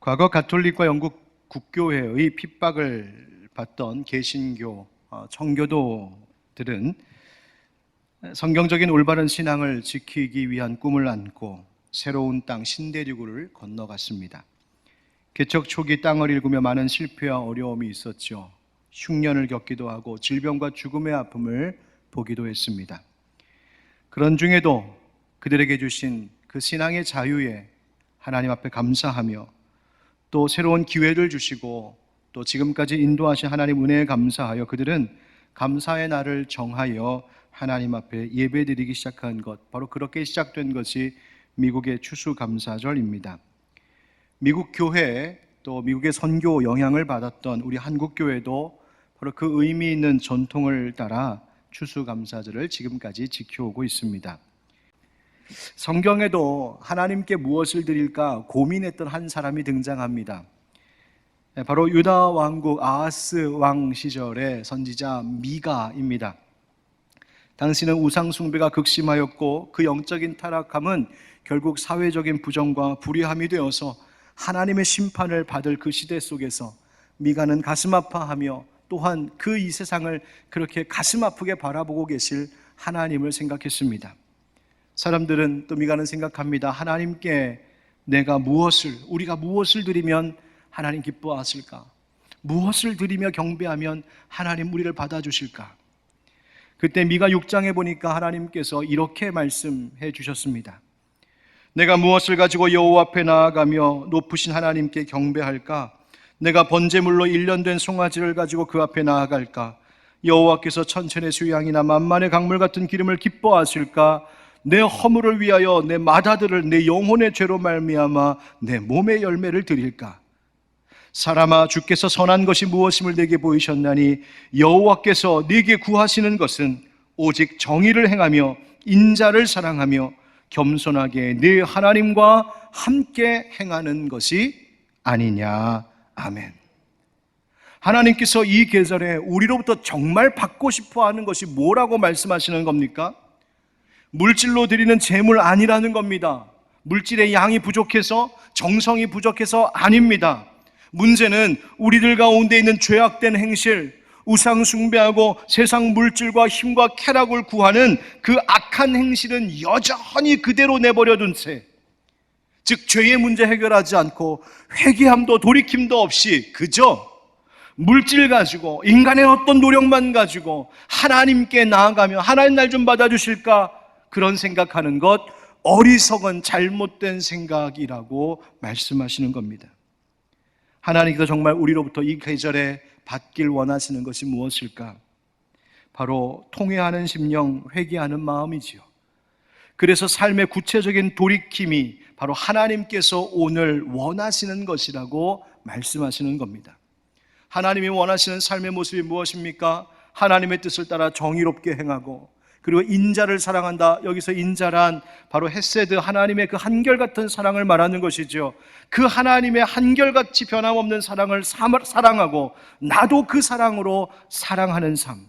과거 가톨릭과 영국 국교회의 핍박을 받던 개신교, 청교도들은 성경적인 올바른 신앙을 지키기 위한 꿈을 안고 새로운 땅 신대륙을 건너갔습니다. 개척 초기 땅을 일구며 많은 실패와 어려움이 있었죠. 흉년을 겪기도 하고 질병과 죽음의 아픔을 보기도 했습니다. 그런 중에도 그들에게 주신 그 신앙의 자유에 하나님 앞에 감사하며 또 새로운 기회를 주시고 또 지금까지 인도하신 하나님 은혜에 감사하여 그들은 감사의 날을 정하여 하나님 앞에 예배드리기 시작한 것, 바로 그렇게 시작된 것이 미국의 추수감사절입니다. 미국 교회 또 미국의 선교 영향을 받았던 우리 한국 교회도 바로 그 의미 있는 전통을 따라 추수감사절을 지금까지 지켜오고 있습니다. 성경에도 하나님께 무엇을 드릴까 고민했던 한 사람이 등장합니다. 바로 유다 왕국 아하스 왕 시절의 선지자 미가입니다. 당시는 우상 숭배가 극심하였고 그 영적인 타락함은 결국 사회적인 부정과 불의함이 되어서 하나님의 심판을 받을 그 시대 속에서 미가는 가슴 아파하며 또한 그 이 세상을 그렇게 가슴 아프게 바라보고 계실 하나님을 생각했습니다. 사람들은 또 미가는 생각합니다. 하나님께 우리가 무엇을 드리면 하나님 기뻐하실까? 무엇을 드리며 경배하면 하나님 우리를 받아주실까? 그때 미가 6장에 보니까 하나님께서 이렇게 말씀해 주셨습니다. 내가 무엇을 가지고 여호와 앞에 나아가며 높으신 하나님께 경배할까? 내가 번제물로 1년 된 송아지를 가지고 그 앞에 나아갈까? 여호와께서 천천의 수양이나 만만의 강물 같은 기름을 기뻐하실까? 내 허물을 위하여 내 맏아들을 내 영혼의 죄로 말미암아 내 몸의 열매를 드릴까? 사람아, 주께서 선한 것이 무엇임을 내게 보이셨나니 여호와께서 네게 구하시는 것은 오직 정의를 행하며 인자를 사랑하며 겸손하게 네 하나님과 함께 행하는 것이 아니냐. 아멘. 하나님께서 이 계절에 우리로부터 정말 받고 싶어 하는 것이 뭐라고 말씀하시는 겁니까? 물질로 드리는 제물 아니라는 겁니다. 물질의 양이 부족해서, 정성이 부족해서 아닙니다. 문제는 우리들 가운데 있는 죄악된 행실, 우상 숭배하고 세상 물질과 힘과 쾌락을 구하는 그 악한 행실은 여전히 그대로 내버려둔 채, 즉 죄의 문제 해결하지 않고 회개함도 돌이킴도 없이 그저 물질 가지고 인간의 어떤 노력만 가지고 하나님께 나아가며 하나님 날 좀 받아주실까? 그런 생각하는 것, 어리석은 잘못된 생각이라고 말씀하시는 겁니다. 하나님께서 정말 우리로부터 이 계절에 받길 원하시는 것이 무엇일까? 바로 통회하는 심령, 회개하는 마음이지요. 그래서 삶의 구체적인 돌이킴이 바로 하나님께서 오늘 원하시는 것이라고 말씀하시는 겁니다. 하나님이 원하시는 삶의 모습이 무엇입니까? 하나님의 뜻을 따라 정의롭게 행하고, 그리고 인자를 사랑한다. 여기서 인자란 바로 헤세드, 하나님의 그 한결같은 사랑을 말하는 것이죠. 그 하나님의 한결같이 변함없는 사랑을 사랑하고 나도 그 사랑으로 사랑하는 삶,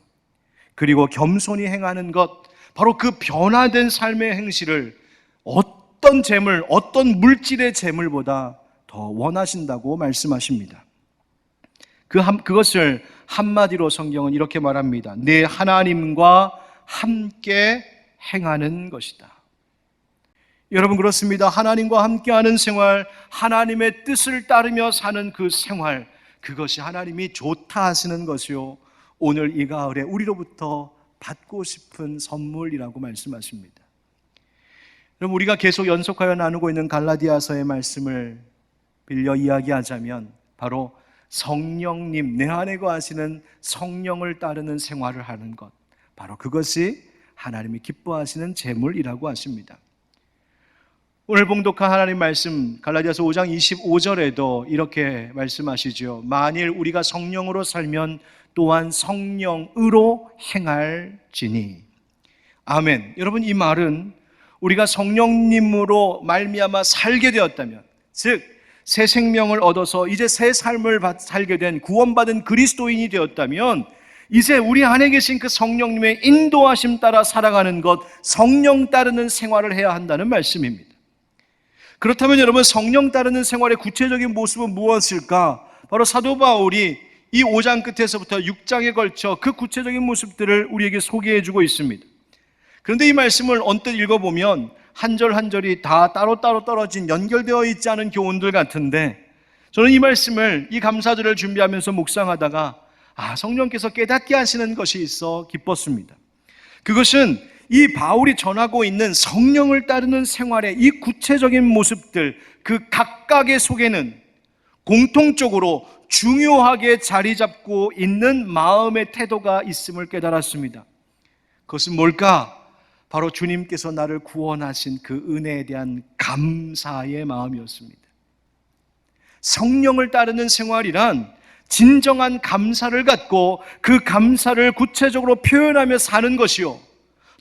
그리고 겸손히 행하는 것, 바로 그 변화된 삶의 행실을 어떤 재물, 어떤 물질의 재물보다 더 원하신다고 말씀하십니다. 그것을 한마디로 성경은 이렇게 말합니다. 내 하나님과 함께 행하는 것이다. 여러분, 그렇습니다. 하나님과 함께하는 생활, 하나님의 뜻을 따르며 사는 그 생활, 그것이 하나님이 좋다 하시는 것이요, 오늘 이 가을에 우리로부터 받고 싶은 선물이라고 말씀하십니다. 그럼 우리가 계속 연속하여 나누고 있는 갈라디아서의 말씀을 빌려 이야기하자면 바로 성령님, 내 안에 거하시는 성령을 따르는 생활을 하는 것, 바로 그것이 하나님이 기뻐하시는 재물이라고 하십니다. 오늘 봉독한 하나님 말씀 갈라디아서 5장 25절에도 이렇게 말씀하시죠. 만일 우리가 성령으로 살면 또한 성령으로 행할지니. 아멘. 여러분, 이 말은 우리가 성령님으로 말미암아 살게 되었다면, 즉 새 생명을 얻어서 이제 새 삶을 살게 된 구원받은 그리스도인이 되었다면, 이제 우리 안에 계신 그 성령님의 인도하심 따라 살아가는 것, 성령 따르는 생활을 해야 한다는 말씀입니다. 그렇다면 여러분, 성령 따르는 생활의 구체적인 모습은 무엇일까? 바로 사도 바울이 이 5장 끝에서부터 6장에 걸쳐 그 구체적인 모습들을 우리에게 소개해주고 있습니다. 그런데 이 말씀을 언뜻 읽어보면 한 절 한 절이 다 따로따로 떨어진 연결되어 있지 않은 교훈들 같은데, 저는 이 말씀을, 이 감사절을 준비하면서 묵상하다가 성령께서 깨닫게 하시는 것이 있어 기뻤습니다. 그것은 이 바울이 전하고 있는 성령을 따르는 생활의 이 구체적인 모습들, 그 각각의 속에는 공통적으로 중요하게 자리 잡고 있는 마음의 태도가 있음을 깨달았습니다. 그것은 뭘까? 바로 주님께서 나를 구원하신 그 은혜에 대한 감사의 마음이었습니다. 성령을 따르는 생활이란 진정한 감사를 갖고 그 감사를 구체적으로 표현하며 사는 것이요,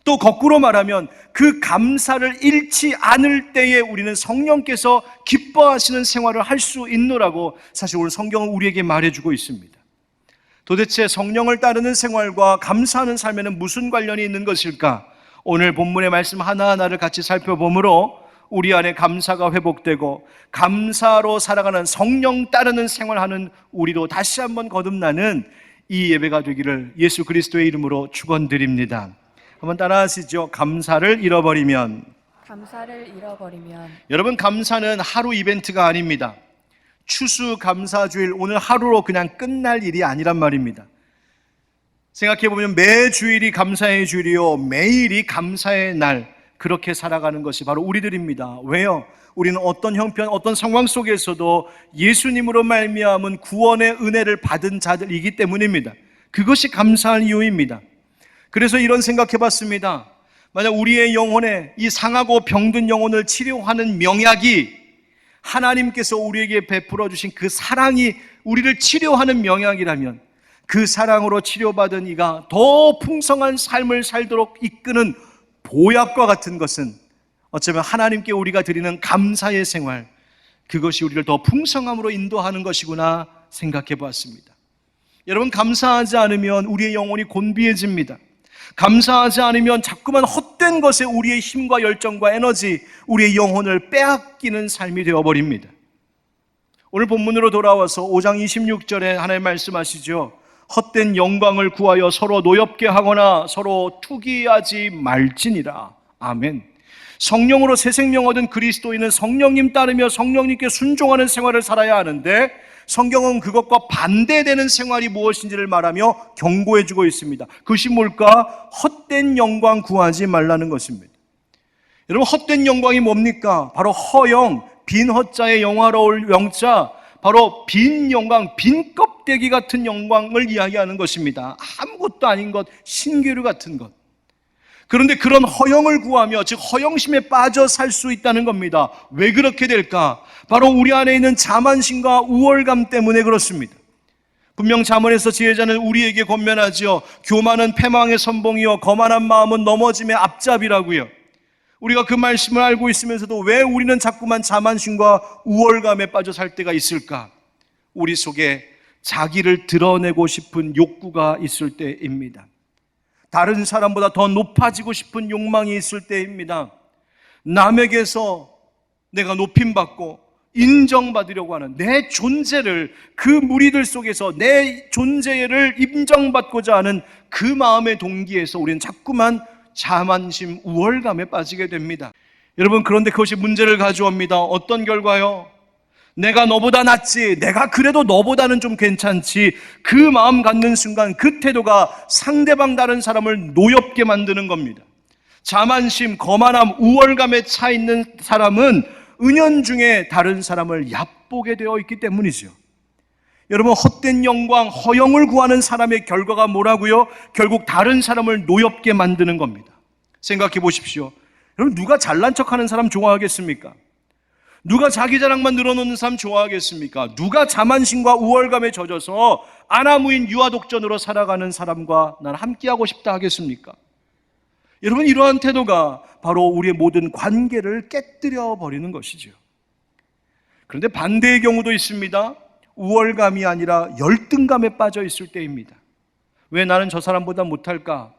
또 거꾸로 말하면 그 감사를 잃지 않을 때에 우리는 성령께서 기뻐하시는 생활을 할 수 있노라고 사실 오늘 성경은 우리에게 말해주고 있습니다. 도대체 성령을 따르는 생활과 감사하는 삶에는 무슨 관련이 있는 것일까? 오늘 본문의 말씀 하나하나를 같이 살펴보므로 우리 안에 감사가 회복되고 감사로 살아가는 성령 따르는 생활하는 우리로 다시 한번 거듭나는 이 예배가 되기를 예수 그리스도의 이름으로 축원드립니다. 한번 따라하시죠. 감사를 잃어버리면. 여러분, 감사는 하루 이벤트가 아닙니다. 추수감사주일, 오늘 하루로 그냥 끝날 일이 아니란 말입니다. 생각해보면 매주일이 감사의 주일이요, 매일이 감사의 날, 그렇게 살아가는 것이 바로 우리들입니다. 왜요? 우리는 어떤 형편, 어떤 상황 속에서도 예수님으로 말미암은 구원의 은혜를 받은 자들이기 때문입니다. 그것이 감사한 이유입니다. 그래서 이런 생각해봤습니다. 만약 우리의 영혼에 이 상하고 병든 영혼을 치료하는 명약이 하나님께서 우리에게 베풀어 주신 그 사랑이 우리를 치료하는 명약이라면, 그 사랑으로 치료받은 이가 더 풍성한 삶을 살도록 이끄는 보약과 같은 것은 어쩌면 하나님께 우리가 드리는 감사의 생활, 그것이 우리를 더 풍성함으로 인도하는 것이구나 생각해 보았습니다. 여러분, 감사하지 않으면 우리의 영혼이 곤비해집니다. 감사하지 않으면 자꾸만 헛된 것에 우리의 힘과 열정과 에너지, 우리의 영혼을 빼앗기는 삶이 되어버립니다. 오늘 본문으로 돌아와서 5장 26절에 하나님 말씀하시죠. 헛된 영광을 구하여 서로 노엽게 하거나 서로 투기하지 말지니라. 아멘. 성령으로 새 생명 얻은 그리스도인은 성령님 따르며 성령님께 순종하는 생활을 살아야 하는데, 성경은 그것과 반대되는 생활이 무엇인지를 말하며 경고해주고 있습니다. 그것이 뭘까? 헛된 영광 구하지 말라는 것입니다. 여러분, 헛된 영광이 뭡니까? 바로 허영, 빈 허자의 영화로울 영자, 바로 빈 영광, 빈 껍데기 같은 영광을 이야기하는 것입니다. 아무것도 아닌 것, 신기루 같은 것. 그런데 그런 허영을 구하며, 즉 허영심에 빠져 살 수 있다는 겁니다. 왜 그렇게 될까? 바로 우리 안에 있는 자만심과 우월감 때문에 그렇습니다. 분명 잠언에서 지혜자는 우리에게 권면하지요. 교만은 패망의 선봉이요 거만한 마음은 넘어짐의 앞잡이라고요. 우리가 그 말씀을 알고 있으면서도 왜 우리는 자꾸만 자만심과 우월감에 빠져 살 때가 있을까? 우리 속에 자기를 드러내고 싶은 욕구가 있을 때입니다. 다른 사람보다 더 높아지고 싶은 욕망이 있을 때입니다. 남에게서 내가 높임받고 인정받으려고 하는 내 존재를, 그 무리들 속에서 내 존재를 인정받고자 하는 그 마음의 동기에서 우리는 자꾸만 자만심, 우월감에 빠지게 됩니다. 여러분, 그런데 그것이 문제를 가져옵니다. 어떤 결과요? 내가 너보다 낫지, 내가 그래도 너보다는 좀 괜찮지, 그 마음 갖는 순간 그 태도가 상대방 다른 사람을 노엽게 만드는 겁니다. 자만심, 거만함, 우월감에 차 있는 사람은 은연중에 다른 사람을 얕보게 되어 있기 때문이죠. 여러분, 헛된 영광, 허영을 구하는 사람의 결과가 뭐라고요? 결국 다른 사람을 노엽게 만드는 겁니다. 생각해 보십시오. 여러분, 누가 잘난 척하는 사람 좋아하겠습니까? 누가 자기 자랑만 늘어놓는 사람 좋아하겠습니까? 누가 자만심과 우월감에 젖어서 아나무인 유아독전으로 살아가는 사람과 난 함께하고 싶다 하겠습니까? 여러분, 이러한 태도가 바로 우리의 모든 관계를 깨뜨려 버리는 것이죠. 그런데 반대의 경우도 있습니다. 우월감이 아니라 열등감에 빠져 있을 때입니다. 왜 나는 저 사람보다 못할까?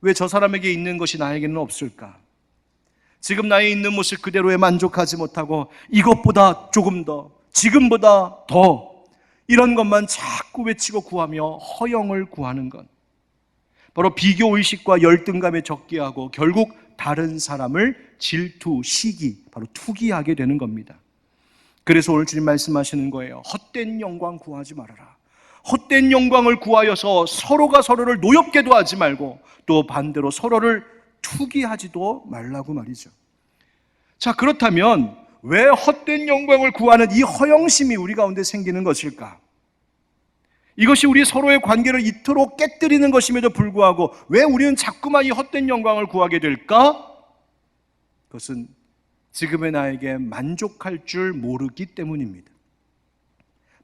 왜 저 사람에게 있는 것이 나에게는 없을까? 지금 나의 있는 모습 그대로에 만족하지 못하고 이것보다 조금 더, 지금보다 더, 이런 것만 자꾸 외치고 구하며 허영을 구하는 것, 바로 비교의식과 열등감에 적게 하고 결국 다른 사람을 질투, 시기, 바로 투기하게 되는 겁니다. 그래서 오늘 주님 말씀하시는 거예요. 헛된 영광 구하지 말아라. 헛된 영광을 구하여서 서로가 서로를 노엽게도 하지 말고 또 반대로 서로를 투기하지도 말라고 말이죠. 자, 그렇다면 왜 헛된 영광을 구하는 이 허영심이 우리 가운데 생기는 것일까? 이것이 우리 서로의 관계를 이토록 깨뜨리는 것임에도 불구하고 왜 우리는 자꾸만 이 헛된 영광을 구하게 될까? 그것은 지금의 나에게 만족할 줄 모르기 때문입니다.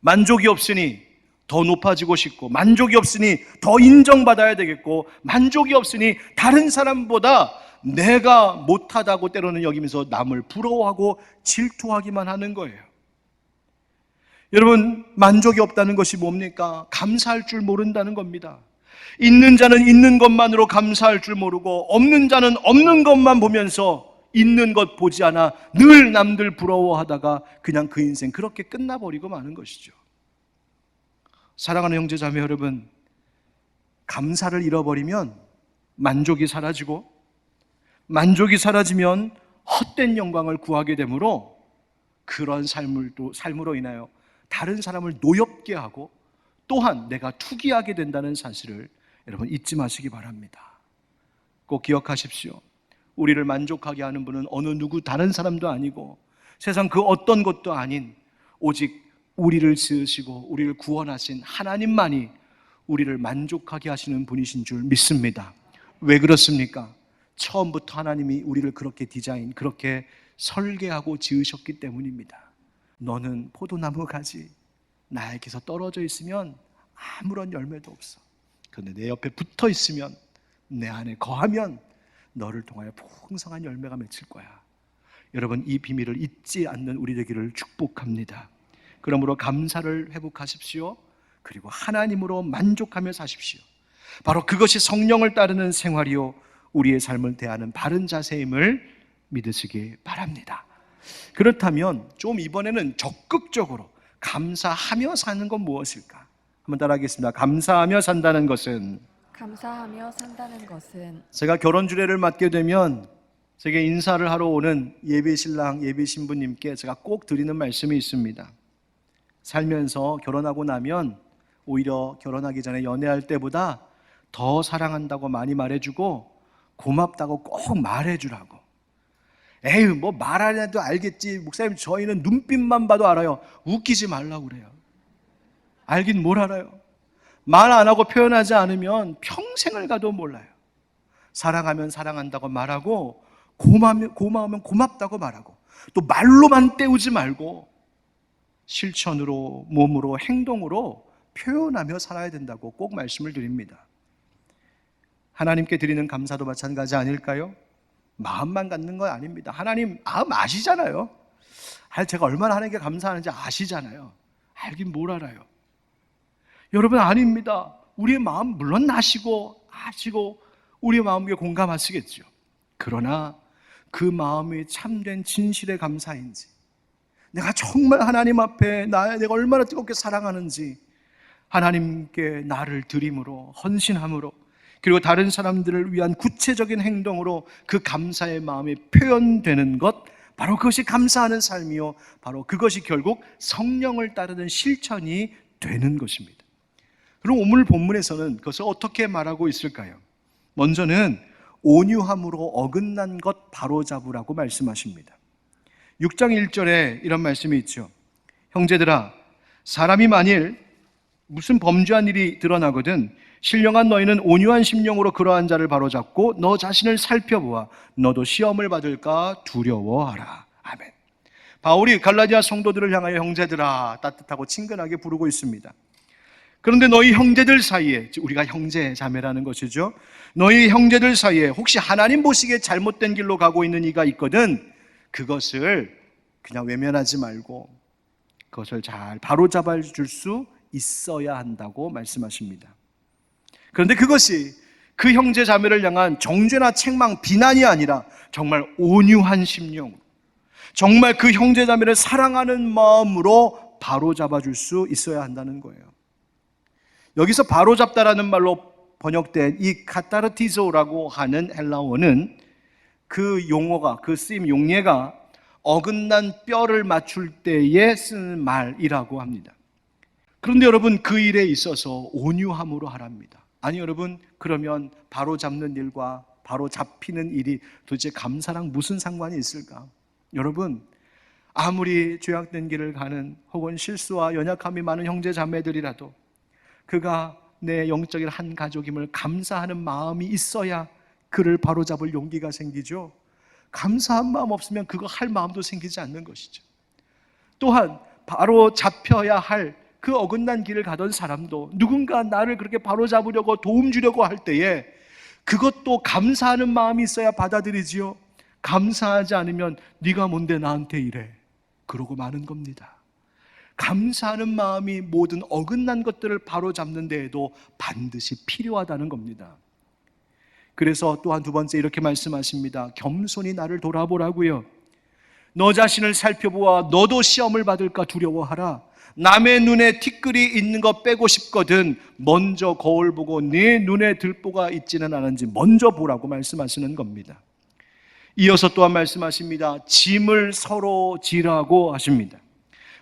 만족이 없으니 더 높아지고 싶고, 만족이 없으니 더 인정받아야 되겠고, 만족이 없으니 다른 사람보다 내가 못하다고 때로는 여기면서 남을 부러워하고 질투하기만 하는 거예요. 여러분, 만족이 없다는 것이 뭡니까? 감사할 줄 모른다는 겁니다. 있는 자는 있는 것만으로 감사할 줄 모르고, 없는 자는 없는 것만 보면서 있는 것 보지 않아 늘 남들 부러워하다가 그냥 그 인생 그렇게 끝나버리고 마는 것이죠. 사랑하는 형제자매 여러분, 감사를 잃어버리면 만족이 사라지고, 만족이 사라지면 헛된 영광을 구하게 되므로 그런 삶으로 인하여 다른 사람을 노엽게 하고 또한 내가 투기하게 된다는 사실을 여러분 잊지 마시기 바랍니다. 꼭 기억하십시오. 우리를 만족하게 하는 분은 어느 누구 다른 사람도 아니고 세상 그 어떤 것도 아닌 오직 우리를 지으시고 우리를 구원하신 하나님만이 우리를 만족하게 하시는 분이신 줄 믿습니다. 왜 그렇습니까? 처음부터 하나님이 우리를 그렇게 그렇게 설계하고 지으셨기 때문입니다. 너는 포도나무 가지, 나에게서 떨어져 있으면 아무런 열매도 없어. 그런데 내 옆에 붙어 있으면, 내 안에 거하면 너를 통하여 풍성한 열매가 맺힐 거야. 여러분, 이 비밀을 잊지 않는 우리 되기를 축복합니다. 그러므로 감사를 회복하십시오. 그리고 하나님으로 만족하며 사십시오. 바로 그것이 성령을 따르는 생활이요 우리의 삶을 대하는 바른 자세임을 믿으시기 바랍니다. 그렇다면 좀 이번에는 적극적으로 감사하며 사는 건 무엇일까? 한번 따라하겠습니다. 감사하며 산다는 것은, 제가 결혼 주례를 맡게 되면 제게 인사를 하러 오는 예비신랑, 예비신부님께 제가 꼭 드리는 말씀이 있습니다. 살면서 결혼하고 나면 오히려 결혼하기 전에 연애할 때보다 더 사랑한다고 많이 말해주고 고맙다고 꼭 말해주라고. 에휴, 뭐 말 안 해도 알겠지. 목사님, 저희는 눈빛만 봐도 알아요. 웃기지 말라고 그래요. 알긴 뭘 알아요. 말 안 하고 표현하지 않으면 평생을 가도 몰라요. 사랑하면 사랑한다고 말하고, 고마우면 고맙다고 말하고, 또 말로만 때우지 말고 실천으로, 몸으로, 행동으로 표현하며 살아야 된다고 꼭 말씀을 드립니다. 하나님께 드리는 감사도 마찬가지 아닐까요? 마음만 갖는 건 아닙니다. 하나님 마음 아시잖아요. 제가 얼마나 하나님께 감사하는지 아시잖아요. 알긴 뭘 알아요. 여러분, 아닙니다. 우리의 마음 물론 아시고 우리의 마음에 공감하시겠죠. 그러나 그 마음이 참된 진실의 감사인지, 내가 정말 하나님 앞에 내가 얼마나 뜨겁게 사랑하는지 하나님께 나를 드림으로, 헌신함으로, 그리고 다른 사람들을 위한 구체적인 행동으로 그 감사의 마음이 표현되는 것, 바로 그것이 감사하는 삶이요, 바로 그것이 결국 성령을 따르는 실천이 되는 것입니다. 그럼 오늘 본문에서는 그것을 어떻게 말하고 있을까요? 먼저는 온유함으로 어긋난 것 바로잡으라고 말씀하십니다. 6장 1절에 이런 말씀이 있죠. 형제들아, 사람이 만일 무슨 범죄한 일이 드러나거든 신령한 너희는 온유한 심령으로 그러한 자를 바로잡고 너 자신을 살펴보아 너도 시험을 받을까 두려워하라. 아멘. 바울이 갈라디아 성도들을 향하여 형제들아 따뜻하고 친근하게 부르고 있습니다. 그런데 너희 형제들 사이에, 우리가 형제 자매라는 것이죠, 너희 형제들 사이에 혹시 하나님 보시기에 잘못된 길로 가고 있는 이가 있거든 그것을 그냥 외면하지 말고 그것을 잘 바로잡아 줄 수 있어야 한다고 말씀하십니다. 그런데 그것이 그 형제 자매를 향한 정죄나 책망, 비난이 아니라 정말 온유한 심령, 정말 그 형제 자매를 사랑하는 마음으로 바로잡아줄 수 있어야 한다는 거예요. 여기서 바로잡다라는 말로 번역된 이 카타르티조라고 하는 헬라어는 그 용어가, 그 쓰임 용례가 어긋난 뼈를 맞출 때에 쓰는 말이라고 합니다. 그런데 여러분, 그 일에 있어서 온유함으로 하랍니다. 아니 여러분, 그러면 바로 잡는 일과 바로 잡히는 일이 도대체 감사랑 무슨 상관이 있을까? 여러분, 아무리 죄악된 길을 가는 혹은 실수와 연약함이 많은 형제 자매들이라도 그가 내 영적인 한 가족임을 감사하는 마음이 있어야 그를 바로잡을 용기가 생기죠. 감사한 마음 없으면 그거 할 마음도 생기지 않는 것이죠. 또한 바로 잡혀야 할 그 어긋난 길을 가던 사람도 누군가 나를 그렇게 바로잡으려고 도움 주려고 할 때에 그것도 감사하는 마음이 있어야 받아들이지요. 감사하지 않으면 네가 뭔데 나한테 이래, 그러고 마는 겁니다. 감사하는 마음이 모든 어긋난 것들을 바로잡는 데에도 반드시 필요하다는 겁니다. 그래서 또한 두 번째 이렇게 말씀하십니다. 겸손히 나를 돌아보라고요. 너 자신을 살펴보아 너도 시험을 받을까 두려워하라. 남의 눈에 티끌이 있는 거 빼고 싶거든 먼저 거울 보고 네 눈에 들보가 있지는 않은지 먼저 보라고 말씀하시는 겁니다. 이어서 또한 말씀하십니다. 짐을 서로 지라고 하십니다.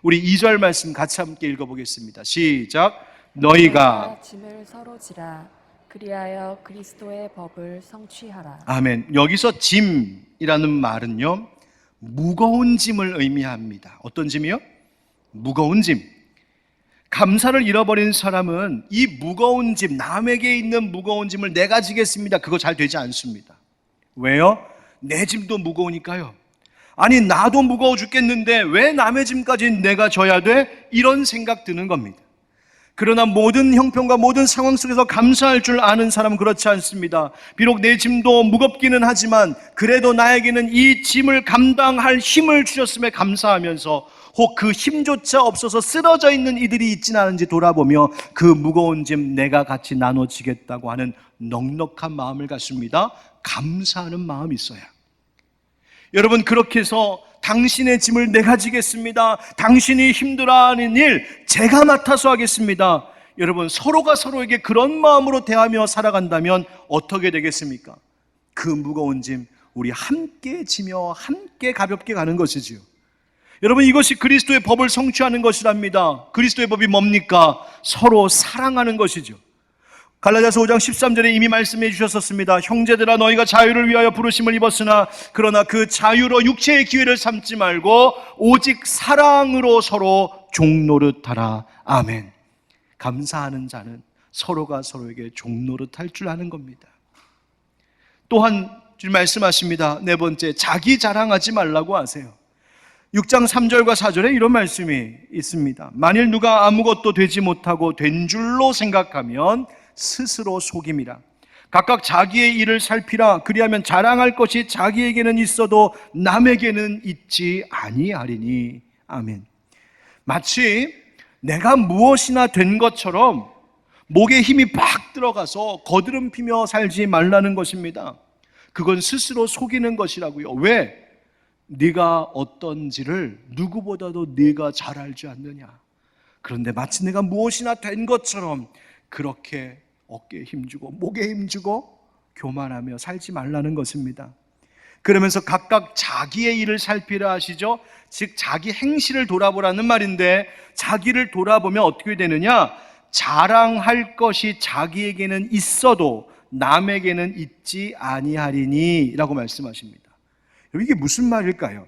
우리 2절 말씀 같이 함께 읽어보겠습니다. 시작. 너희가 짐을 서로 지라. 그리하여 그리스도의 법을 성취하라. 아멘. 여기서 짐이라는 말은요, 무거운 짐을 의미합니다. 어떤 짐이요? 무거운 짐. 감사를 잃어버린 사람은 이 무거운 짐, 남에게 있는 무거운 짐을 내가 지겠습니다, 그거 잘 되지 않습니다. 왜요? 내 짐도 무거우니까요. 아니 나도 무거워 죽겠는데 왜 남의 짐까지 내가 져야 돼? 이런 생각 드는 겁니다. 그러나 모든 형편과 모든 상황 속에서 감사할 줄 아는 사람은 그렇지 않습니다. 비록 내 짐도 무겁기는 하지만 그래도 나에게는 이 짐을 감당할 힘을 주셨음에 감사하면서 혹 그 힘조차 없어서 쓰러져 있는 이들이 있지는 않은지 돌아보며 그 무거운 짐 내가 같이 나눠지겠다고 하는 넉넉한 마음을 갖습니다. 감사하는 마음이 있어야. 여러분, 그렇게 해서 당신의 짐을 내가 지겠습니다, 당신이 힘들어하는 일 제가 맡아서 하겠습니다. 여러분, 서로가 서로에게 그런 마음으로 대하며 살아간다면 어떻게 되겠습니까? 그 무거운 짐 우리 함께 지며 함께 가볍게 가는 것이지요. 여러분, 이것이 그리스도의 법을 성취하는 것이랍니다. 그리스도의 법이 뭡니까? 서로 사랑하는 것이죠. 갈라디아서 5장 13절에 이미 말씀해 주셨었습니다. 형제들아, 너희가 자유를 위하여 부르심을 입었으나 그러나 그 자유로 육체의 기회를 삼지 말고 오직 사랑으로 서로 종노릇하라. 아멘. 감사하는 자는 서로가 서로에게 종노릇할 줄 아는 겁니다. 또한 주님 말씀하십니다. 네 번째, 자기 자랑하지 말라고 하세요. 6장 3절과 4절에 이런 말씀이 있습니다. 만일 누가 아무것도 되지 못하고 된 줄로 생각하면 스스로 속임이라. 각각 자기의 일을 살피라. 그리하면 자랑할 것이 자기에게는 있어도 남에게는 있지 아니하리니. 아멘. 마치 내가 무엇이나 된 것처럼 목에 힘이 팍 들어가서 거드름 피며 살지 말라는 것입니다. 그건 스스로 속이는 것이라고요. 왜? 네가 어떤지를 누구보다도 네가 잘 알지 않느냐. 그런데 마치 내가 무엇이나 된 것처럼 그렇게 어깨에 힘주고 목에 힘주고 교만하며 살지 말라는 것입니다. 그러면서 각각 자기의 일을 살피라 하시죠. 즉 자기 행실을 돌아보라는 말인데, 자기를 돌아보면 어떻게 되느냐? 자랑할 것이 자기에게는 있어도 남에게는 있지 아니하리니 라고 말씀하십니다. 이게 무슨 말일까요?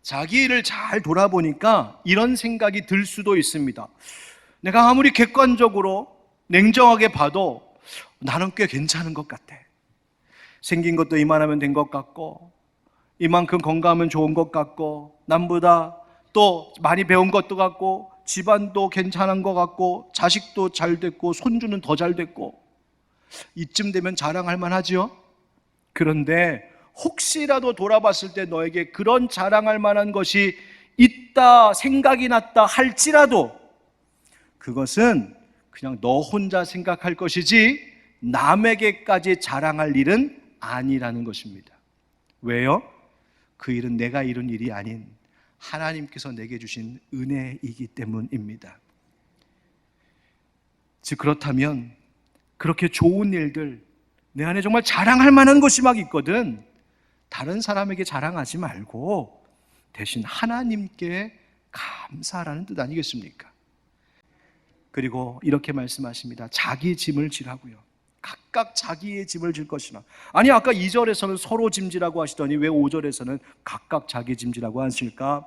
자기 일을 잘 돌아보니까 이런 생각이 들 수도 있습니다. 내가 아무리 객관적으로 냉정하게 봐도 나는 꽤 괜찮은 것 같아. 생긴 것도 이만하면 된 것 같고, 이만큼 건강하면 좋은 것 같고, 남보다 또 많이 배운 것도 같고, 집안도 괜찮은 것 같고, 자식도 잘 됐고, 손주는 더 잘 됐고, 이쯤 되면 자랑할 만하지요? 그런데 혹시라도 돌아봤을 때 너에게 그런 자랑할 만한 것이 있다, 생각이 났다 할지라도 그것은 그냥 너 혼자 생각할 것이지 남에게까지 자랑할 일은 아니라는 것입니다. 왜요? 그 일은 내가 이룬 일이 아닌 하나님께서 내게 주신 은혜이기 때문입니다. 즉 그렇다면 그렇게 좋은 일들, 내 안에 정말 자랑할 만한 것이 막 있거든, 다른 사람에게 자랑하지 말고 대신 하나님께 감사하라는 뜻 아니겠습니까? 그리고 이렇게 말씀하십니다. 자기 짐을 지라고요. 각각 자기의 짐을 질 것이나. 아니, 아까 2절에서는 서로 짐지라고 하시더니 왜 5절에서는 각각 자기 짐지라고 하실까?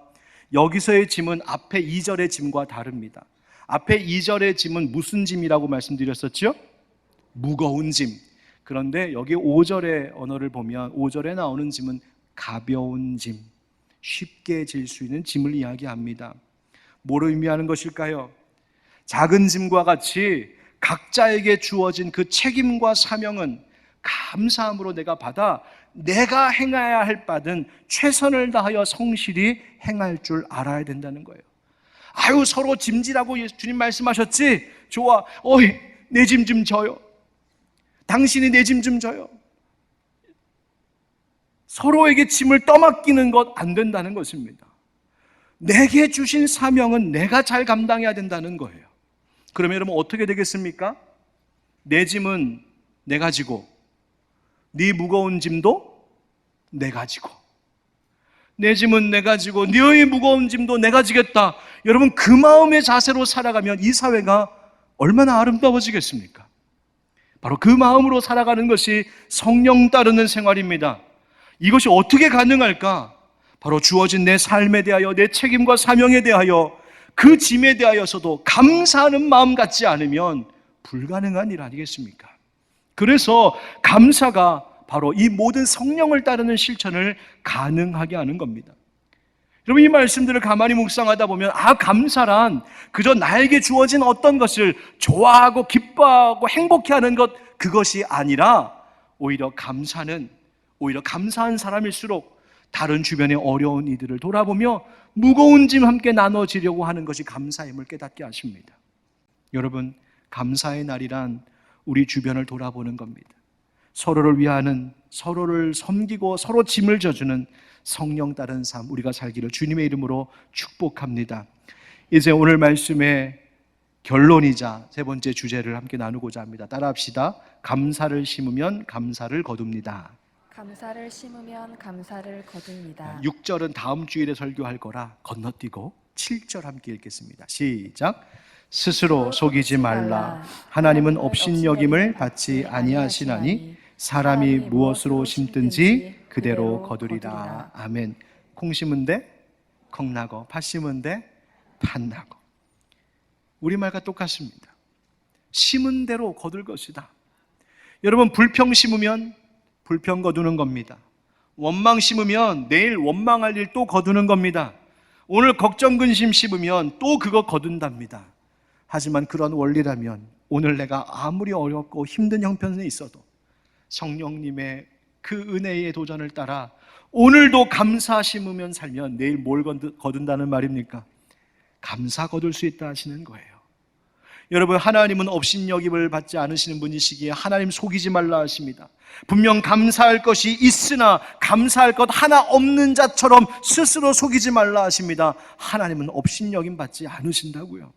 여기서의 짐은 앞에 2절의 짐과 다릅니다. 앞에 2절의 짐은 무슨 짐이라고 말씀드렸었죠? 무거운 짐. 그런데 여기 5절의 언어를 보면 5절에 나오는 짐은 가벼운 짐, 쉽게 질 수 있는 짐을 이야기합니다. 뭐를 의미하는 것일까요? 작은 짐과 같이 각자에게 주어진 그 책임과 사명은 감사함으로 내가 받아 내가 행해야 할 바는 최선을 다하여 성실히 행할 줄 알아야 된다는 거예요. 아유, 서로 짐지라고 주님 말씀하셨지? 좋아. 어이, 내 짐 좀 져요. 당신이 내 짐 좀 져요. 서로에게 짐을 떠맡기는 것 안 된다는 것입니다. 내게 주신 사명은 내가 잘 감당해야 된다는 거예요. 그러면 여러분 어떻게 되겠습니까? 내 짐은 내가 지고 네 무거운 짐도 내가 지고, 내 짐은 내가 지고 너의 무거운 짐도 내가 지겠다. 여러분 그 마음의 자세로 살아가면 이 사회가 얼마나 아름다워지겠습니까? 바로 그 마음으로 살아가는 것이 성령 따르는 생활입니다. 이것이 어떻게 가능할까? 바로 주어진 내 삶에 대하여, 내 책임과 사명에 대하여, 그 짐에 대하여서도 감사하는 마음 갖지 않으면 불가능한 일 아니겠습니까? 그래서 감사가 바로 이 모든 성령을 따르는 실천을 가능하게 하는 겁니다. 여러분 이 말씀들을 가만히 묵상하다 보면 감사란 그저 나에게 주어진 어떤 것을 좋아하고 기뻐하고 행복해하는 것, 그것이 아니라 오히려 감사는, 오히려 감사한 사람일수록 다른 주변의 어려운 이들을 돌아보며 무거운 짐 함께 나눠지려고 하는 것이 감사임을 깨닫게 하십니다. 여러분, 감사의 날이란 우리 주변을 돌아보는 겁니다. 서로를 위하는, 서로를 섬기고 서로 짐을 져주는 성령 따른 삶, 우리가 살기를 주님의 이름으로 축복합니다. 이제 오늘 말씀의 결론이자 세 번째 주제를 함께 나누고자 합니다. 따라합시다. 감사를 심으면 감사를 거둡니다. 감사를 심으면 감사를 거둡니다. 6절은 다음 주일에 설교할 거라 건너뛰고 7절 함께 읽겠습니다. 시작. 스스로 속이지 말라. 하나님은 업신여김을 받지 아니하시나니 사람이 무엇으로 심든지 그대로 거두리라. 아멘. 콩 심은 데 콩 나고, 팥 심은 데 팥 나고. 우리말과 똑같습니다. 심은 대로 거둘 것이다. 여러분, 불평 심으면 불평 거두는 겁니다. 원망 심으면 내일 원망할 일 또 거두는 겁니다. 오늘 걱정 근심 심으면 또 그거 거둔답니다. 하지만 그런 원리라면 오늘 내가 아무리 어렵고 힘든 형편에 있어도 성령님의 그 은혜의 도전을 따라 오늘도 감사 심으면 살면 내일 뭘 거둔다는 말입니까? 감사 거둘 수 있다 하시는 거예요. 여러분, 하나님은 업신여김을 받지 않으시는 분이시기에 하나님 속이지 말라 하십니다. 분명 감사할 것이 있으나 감사할 것 하나 없는 자처럼 스스로 속이지 말라 하십니다. 하나님은 업신여김 받지 않으신다고요.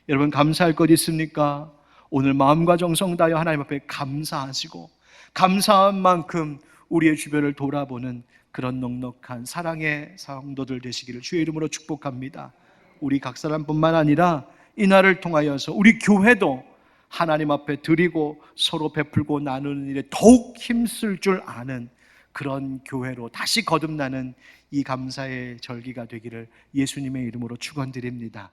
여러분, 감사할 것 있습니까? 오늘 마음과 정성 다하여 하나님 앞에 감사하시고 감사한 만큼 우리의 주변을 돌아보는 그런 넉넉한 사랑의 성도들 되시기를 주의 이름으로 축복합니다. 우리 각 사람뿐만 아니라 이날을 통하여서 우리 교회도 하나님 앞에 드리고 서로 베풀고 나누는 일에 더욱 힘쓸 줄 아는 그런 교회로 다시 거듭나는 이 감사의 절기가 되기를 예수님의 이름으로 축원드립니다.